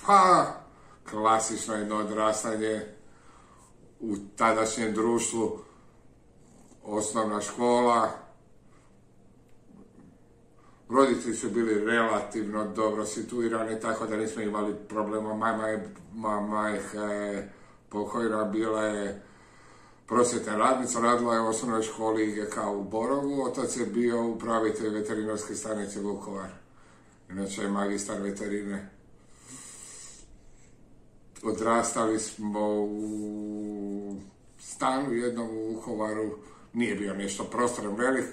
Pa, klasično jedno odrastanje u tadašnjem društvu, osnovna škola. Roditelji su bili relativno dobro situirani, tako da nismo imali problema. Mama je pokojna, bila je prosvjetna radnica, radila je u osnovnoj školi IGK u Borovu, otac je bio upravitelj veterinarske stanice Vukovar. Inače je magistar veterine. Odrastali smo u stanu jednom u Vukovaru, nije bio nešto prostoran velik.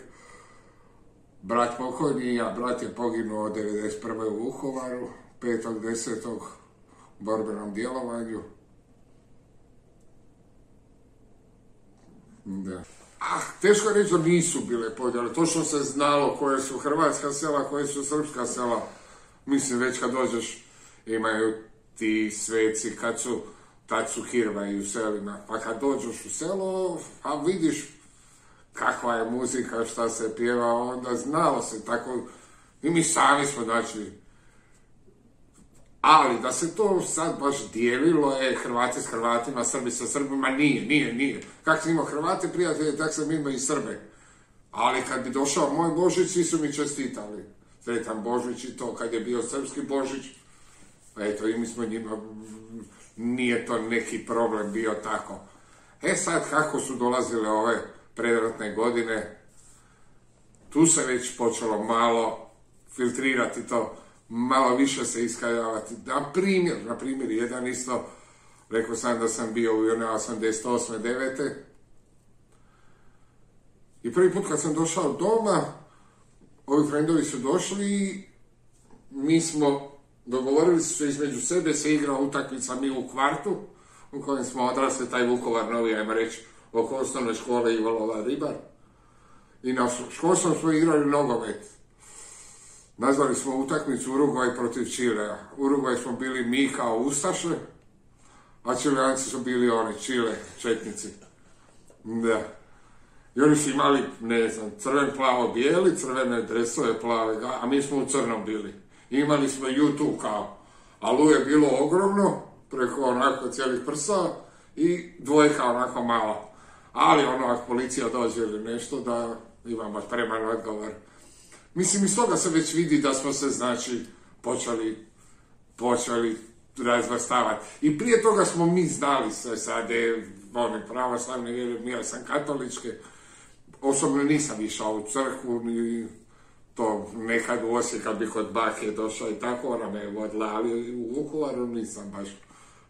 Brat pokojni, a brat je poginuo 1991. u Vukovaru, 5.10. u borbenom djelovanju. Da. Teško reći da nisu bile podjele, točno se znalo koje su hrvatska sela, koje su srpska sela. Mislim, već kad dođeš, imaju ti sveci, tad su kirvaji u selima, pa kad dođeš u selo, a vidiš kakva je muzika, šta se pjeva, onda znalo se tako, i mi sami smo, znači, ali da se to sad baš dijelilo je Hrvati s Hrvatima, Srbi sa Srbima, nije. Kako sam imao Hrvate prijatelje, tako sam imao i Srbe. Ali kad bi došao moj Božić, svi su mi čestitali. Sretan Božić i to, kad je bio srpski Božić, eto, i mi smo njima, nije to neki problem bio tako. Sad kako su dolazile ove predratne godine, tu se već počelo malo filtrirati to, malo više se iskajavati. Na primjer, jedan isto, rekao sam da sam bio u 88. 9. I prvi put kad sam došao doma, ovi frendovi su došli i mi smo dogovorili se između sebe, se igra utakmica mi u kvartu, u kojem smo odrasli, taj Vukovar novi, ajmo reći, oko osnovne škole Ivalova Ribar. I na školstvom smo igrali nogomet. Nazvali smo utakmicu Urugvaj protiv Čilea. Urugvaj smo bili mi kao Ustaše, a Čileanci su bili oni, Čile, četnici. Da. I oni su imali, ne znam, crven, plavo, bijeli, crvene dresove, plave, a mi smo u crnom bili. Imali smo YouTube kao, a Lu je bilo ogromno, preko onako cijelih prsa i dvojka onako mala. Ali ono, ako policija dođe ili nešto, da imamo spreman odgovor. Mislim, iz toga se već vidi da smo se, znači, počeli razvrstavati. I prije toga smo mi znali sve sad, oni pravoslavne vjere, ja sam katoličke. Osobno nisam išao u crkvu, ni to nekad u Osijek, kad bi kod bake došao i tako, ona me je vodila, ali u Vukovaru nisam baš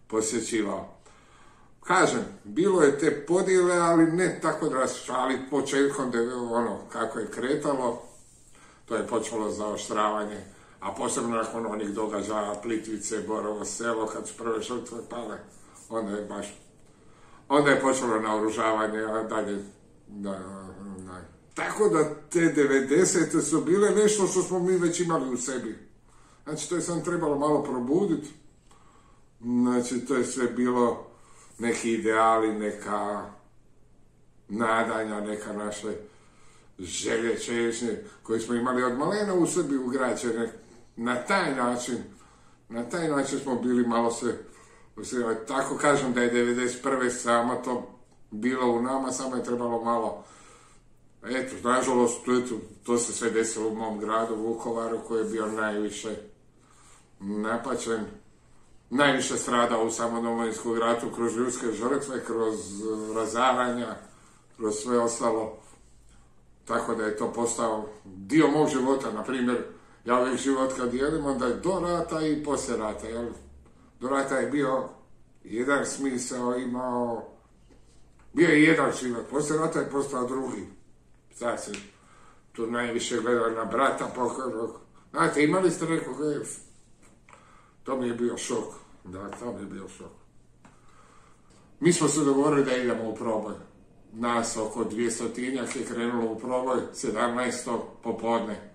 posjećivao. Kažem, bilo je te podjele, ali ne tako drastično, ali početkom kako je kretalo, to je počelo zaoštravanje, a posebno nakon onih događaja Plitvice, Borovo selo, kad su prve žrtve pale, onda je počelo naoružavanje, a dalje, Tako da te 90. su bile nešto što smo mi već imali u sebi. Znači, to je sam trebalo malo probuditi. Znači, to je sve bilo neki ideali, neka nadanja, neka naše želje, češnje, koje smo imali od malena u sebi ugrađene. Na taj način smo bili malo tako kažem da je 91. samo to bilo u nama, samo je trebalo malo, nažalost, to se sve desilo u mom gradu, Vukovaru, koji je bio najviše napaćen, najviše stradao u samom Domovinskom ratu, kroz ljudske žrtve, kroz razaranja, kroz sve ostalo. Tako da je to postao dio mog života. Na primjer, ja uvijek život kad dijelim, onda je do rata i poslije rata. Do rata je bio jedan smisao, bio je jedan život, poslije rata je postao drugi. Sad se tu najviše gledao na brata pokojnog. Znate, imali ste rekao, to mi je bio šok. Da, to mi je bio šok. Mi smo se dogovorili da idemo u proboj. Nas oko 200-tinjak je krenulo u proboj 17. popodne.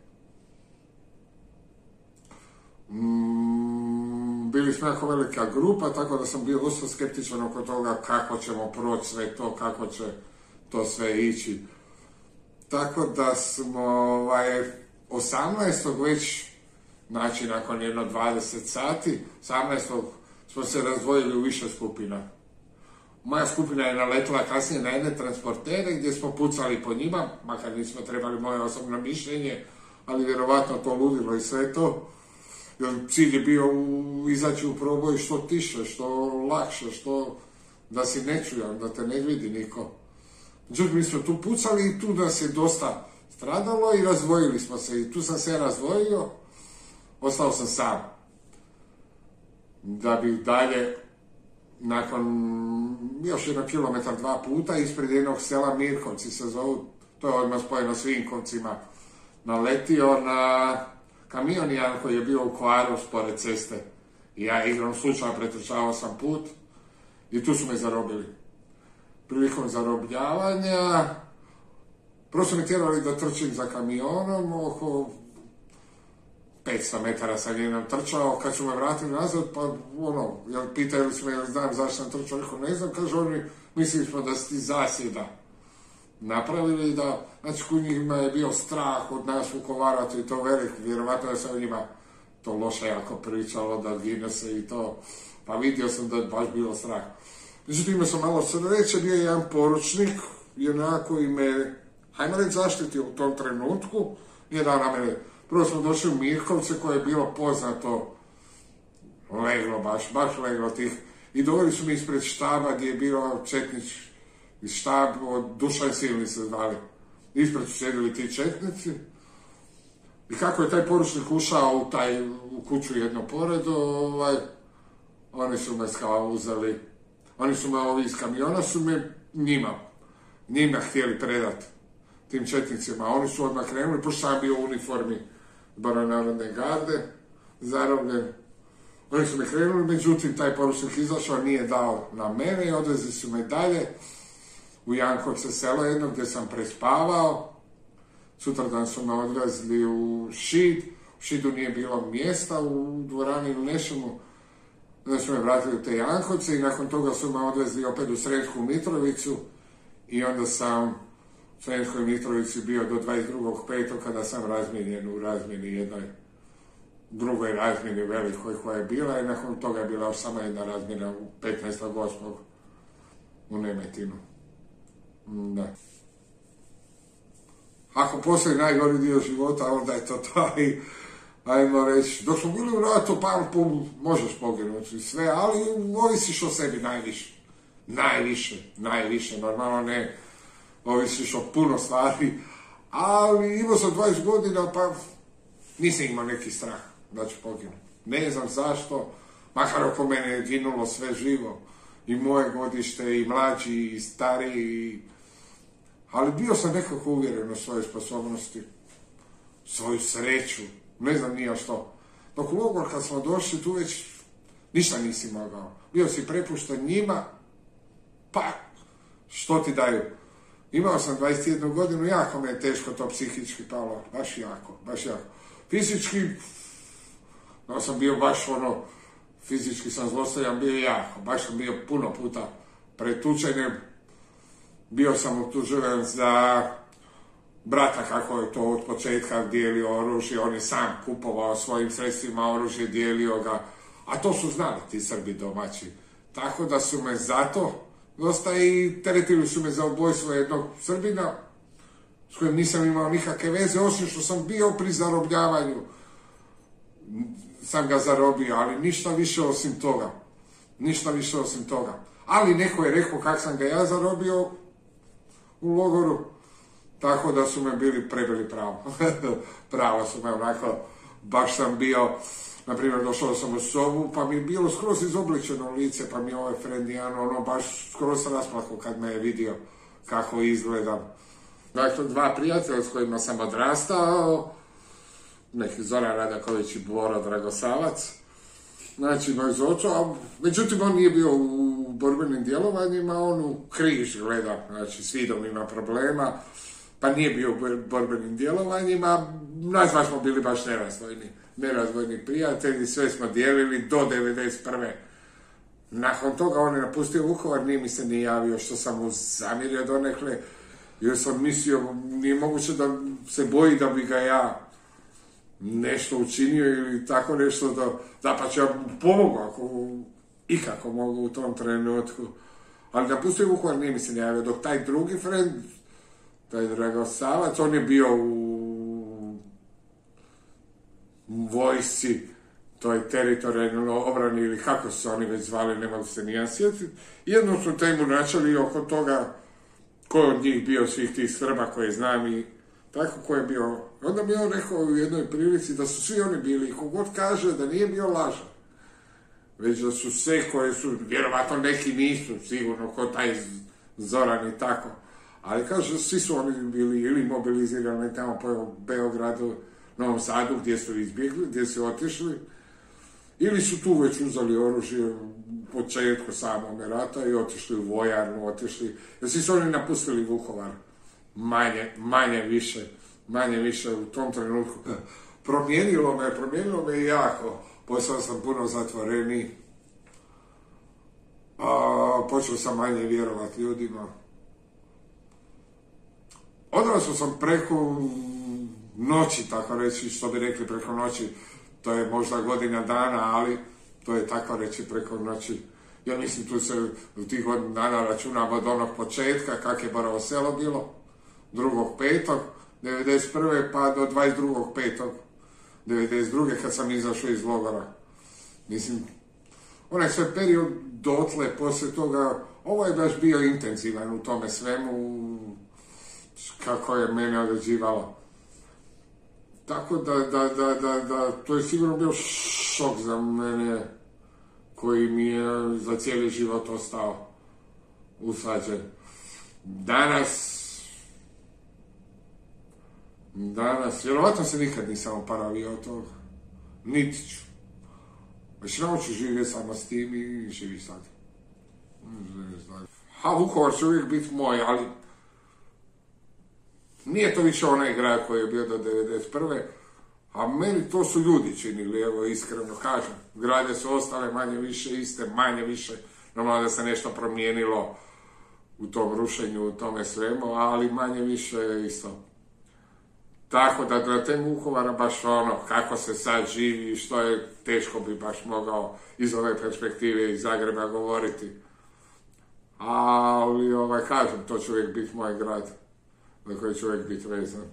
Bili smo jako velika grupa, tako da sam bio dosta skeptičan oko toga kako ćemo proći sve to, kako će to sve ići. Tako da smo 18. već Znači, nakon jedno 20 sati, 18. smo se razdvojili u više skupina. Moja skupina je naletila kasnije na jedne transportere gdje smo pucali po njima, makar nismo trebali moje osobno mišljenje, ali vjerovatno to ludilo i sve to. Jer cilj je bio izaći u proboj što tiše, što lakše, što da si ne čujem, da te ne vidi niko. Međutim, mi smo tu pucali i tu nas je dosta stradalo i razdvojili smo se. I tu sam se razdvojio, ostao sam sam. Da bi dalje, nakon još 1 kilometar 2 puta, ispred jednog sela Mirkovci se zovu, to je odmah spojeno s Vinkovcima, naletio na kamion jedan koji je bio u kvaru pored ceste. I ja igrom slučaja pretrčavao sam put i tu su me zarobili. Prilikom zarobljavanja, prvo su me tjerali da trčim za kamionom, oko 500 metara sam jednom trčao, kad su me vratili nazad, pa pitali su me, jel znam zašto sam trčao, rekao ne znam, kaže oni, mislili smo da si ti zasjeda napravili, da, znači kod njima je bio strah od nas Vukovaraca i to velik, vjerovatno da se o njima to loše jako pričalo, da gine se i to, pa vidio sam da je baš bilo strah. Međutim, imao sam malo sreće, bio je jedan poručnik, jednako i me, hajmo reći, zaštitio u tom trenutku, nije dao na mene. Prvo smo došli u Mirkovce koje je bilo poznato, leglo baš leglo tih, i doveli su mi ispred štaba gdje je bio četnič iz štab, Dušan Silni se zvali. Ispred su sjedili ti četnici. I kako je taj poručnik ušao u kuću jedno pored, oni su me kao uzeli, oni su me, ovi iz kamiona su me njima htjeli predati, tim četnicima. Oni su odmah krenuli, pošto sam bio u uniformi Zbora narodne garde, zarobljen. Oni su me krenuli, međutim, taj poručnik izašao, nije dao na mene i odvezli su me dalje u Jankovce, selo jedno gdje sam prespavao. Sutradan su me odvezli u Šid. U Šidu nije bilo mjesta u dvorani u nečemu. Onda su me vratili u te Jankovce i nakon toga su me odvezli opet u Sremsku Mitrovicu i onda sam u Sremskoj Mitrovici bio do 22.5. kada sam razmijenjen u razmjeni jednoj drugoj razmjeni velikoj koja je bila i nakon toga je bila još samo jedna razmjena u 15.8. u Nemetinu. Da. Ako postoji najgori dio života, onda je to taj, ajmo reći, dok smo bili u ratu, pa možeš poginuti sve, ali ovisiš o sebi najviše, normalno ne ovisiš o puno stvari, ali imao sam 20 godina, pa nisam imao neki strah da ću poginuti. Ne znam zašto, makar oko mene je ginulo sve živo, i moje godište, i mlađi, i stariji, ali bio sam nekako uvjeren u svoje sposobnosti, svoju sreću, ne znam nija što. Dok u logor kad smo došli, tu već ništa nisi mogao. Bio si prepušten njima, pa što ti daju. Imao sam 21 godinu, jako me je teško to psihički palo, baš jako. Fizički, no sam bio baš fizički sam zlostavljan, bio jako, baš sam bio puno puta pretučen. Bio sam optužen za brata kako je to od početka dijelio oružje, on je sam kupovao svojim sredstvima oružje, dijelio ga, a to su znali ti Srbi domaći. Tako da su me zato dosta i teretili su me za ubojstvo jednog Srbina s kojim nisam imao nikakve veze, osim što sam bio pri zarobljavanju. Sam ga zarobio, ali ništa više osim toga. Ali neko je rekao kako sam ga ja zarobio u logoru, tako da su me bili prebili pravo. Pravo su me onako, baš sam bio, na primjer došao sam u sobu, pa mi je bilo skroz izobličeno lice, pa mi je ovaj friend baš skroz rasplakao kad me je vidio kako izgledam. Dakle, 2 prijatelja s kojima sam odrastao, neki Zoran Radaković i Boro Dragosavac, znači moj zočo, međutim on nije bio u borbenim djelovanjima, on u križ gleda, znači s vidom ima problema, pa nije bio u borbenim djelovanjima, nas baš smo bili baš nerazdvojni prijatelji, sve smo dijelili do 1991. Nakon toga on je napustio Vukovar, nije mi se ni javio što sam mu zamjerio donekle, jer sam mislio, nije moguće da se boji da bi ga ja nešto učinio ili tako nešto da pa ću ja pomogu ako ikako mogu u tom trenutku. Ali da pusti Vukovar nije mi se javio, dok taj drugi friend, taj Dragosavac, on je bio u vojsci, toj teritorijalnoj obrani ili kako se oni već zvali, ne mogu se ni ja sjetiti. Jednu su temu načeli oko toga ko je od njih bio svih tih Srba koje znam i tako ko je bio. Onda mi on rekao u jednoj prilici da su svi oni bili, kogod kaže da nije bio lažan, već da su sve koje su, vjerovatno neki nisu, sigurno, ko taj Zoran i tako. Ali kaže, svi su oni bili ili mobilizirani tamo po Beogradu, Novom Sadu, gdje su izbjegli, gdje su otišli, ili su tu već uzeli oružje u početku samog rata i otišli u vojarnu, jer svi su oni napustili Vukovar. Manje više u tom trenutku. Promijenilo me jako. Postao sam puno zatvoreniji. Počeo sam manje vjerovati ljudima. Odrasao sam preko noći, tako reći, što bi rekli preko noći. To je možda godina dana, ali to je tako reći preko noći. Ja mislim, tu se u tih godina dana računam od onog početka, kak je Borovo Selo bilo, 2.5. 1991. pa do 22.5. 1992. kad sam izašao iz logora. Mislim, onaj sve period dotle, poslije toga, ovo je baš bio intenzivan u tome svemu, kako je mene određivalo. Tako da, to je sigurno bio šok za mene, koji mi je za cijeli život ostao usađen. Danas, vjerovatno se nikad nisam oporavio od toga. Niti ću. Već nauču živjeti samo s tim i živi sad. Vukovar će uvijek biti moj, ali nije to više onaj grad koji je bio do 1991. A meni to su ljudi činili, evo iskreno kažem. Grade su ostale manje više iste, manje više. Normalno da se nešto promijenilo u tom rušenju, u tome svemu, ali manje više isto. Tako da tem Vukovara baš ono, kako se sad živi, što je teško bi baš mogao iz ove perspektive iz Zagreba govoriti. Ali kažem, to će uvijek biti moj grad, za koji će uvijek biti vezan.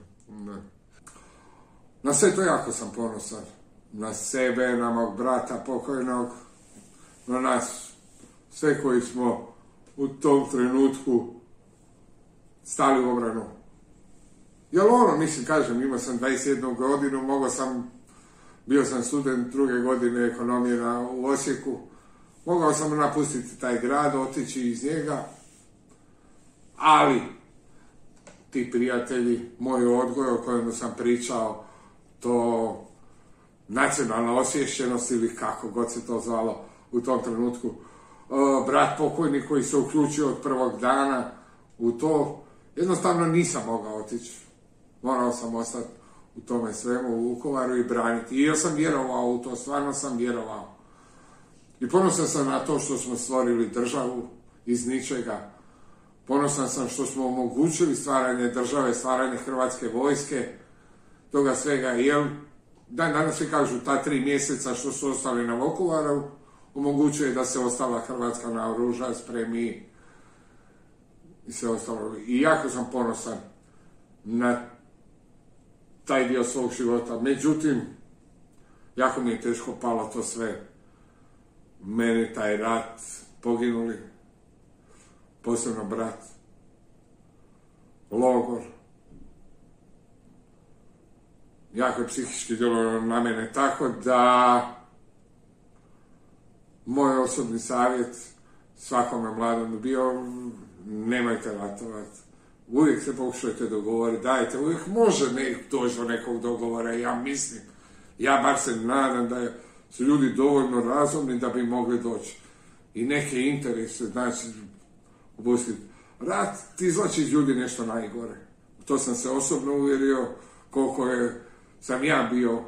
Na sve to jako sam ponosan. Na sebe, na mog brata pokojnog, na nas, sve koji smo u tom trenutku stali u obranu. Jer mislim, kažem, imao sam 21 godinu, bio sam student 2. godine ekonomije u Osijeku, mogao sam napustiti taj grad, otići iz njega, ali ti prijatelji, moj odgoj o kojem sam pričao, to nacionalna osviješćenost ili kako god se to zvalo u tom trenutku, brat pokojni koji se uključio od prvog dana u to, jednostavno nisam mogao otići. Morao sam ostati u tome svemu u Vukovaru i braniti. I ja sam vjerovao u to, stvarno sam vjerovao. I ponosan sam na to što smo stvorili državu iz ničega. Ponosan sam što smo omogućili stvaranje države, stvaranje Hrvatske vojske, toga svega. Jer danas se kažu ta 3 mjeseca što su ostali na Vukovaru, omogućuje da se ostala Hrvatska naoruža, spremi i sve ostalo. I jako sam ponosan na taj dio svog života. Međutim, jako mi je teško palo to sve. Meni taj rat, poginuli, posebno brat, logor. Jako je psihički djelovalo na mene, tako da moj osobni savjet svakome mladom bio, nemojte ratovati. Uvijek se pokušajte dogovoriti, dajte, uvijek može doći do nekog dogovora, ja mislim. Ja bar se nadam da su ljudi dovoljno razumni da bi mogli doći. I neke interese, znači, opustiti. Rat izvlači iz ljudi nešto najgore. To sam se osobno uvjerio, koliko sam ja bio